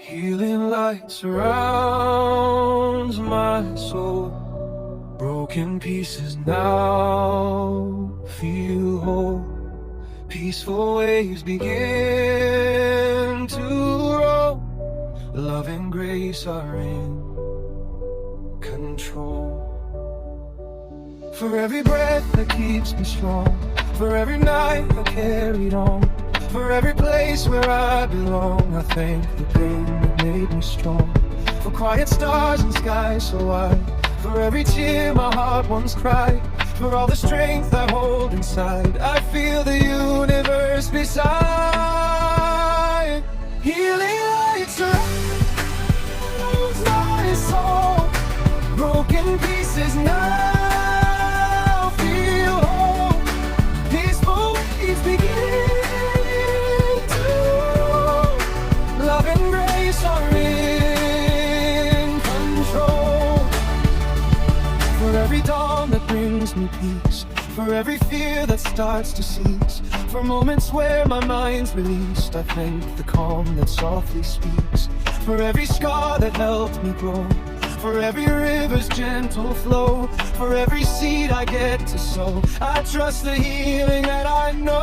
Healing light surrounds my soul. Broken pieces now feel whole. Peaceful waves begin to roll. Love and grace are in control. For every breath that keeps me strong, for every night I carried on, for every place where I belong, I thank the pain that made me strong. For quiet stars and skies so wide, for every tear my heart once cried, for all the strength I hold inside, I feel the universe beside. Healing light surrounds my soul. Broken pieces now feel whole. Peaceful waves begin to roll. Love and grace are in control. For every dawn that brings me peace, for every fear that starts to cease, for moments where my mind's released, I thank the calm that softly speaks. For every scar that helped me grow, for every river's gentle flow, for every seed I get to sow, I trust the healing that I know.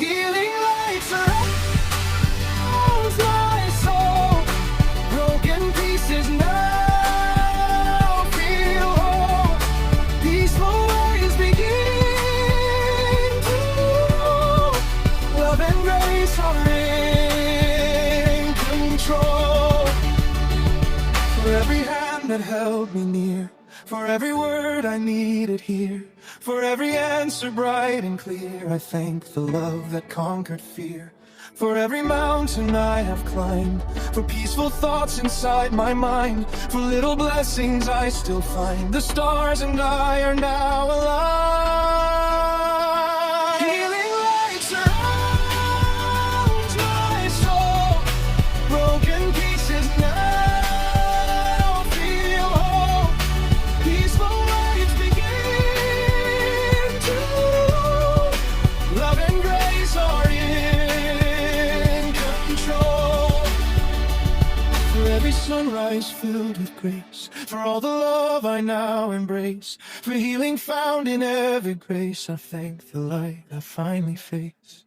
Healing light surrounds my soul. Broken pieces now feel whole. Peaceful waves begin to roll. Love and grace are in control. For every hand that held me near, for every word I needed here, for every answer bright and clear, I thank the love that conquered fear. For every mountain I have climbed, for peaceful thoughts inside my mind, for little blessings I still find, the stars and I are now alive. Healing light surrounds my soul. Broken pieces now feel whole. Peaceful waves begin to roll. Love and grace are in control. For every sunrise filled with grace, for all the love I now embrace, for healing found in every grace, I thank the light I finally face.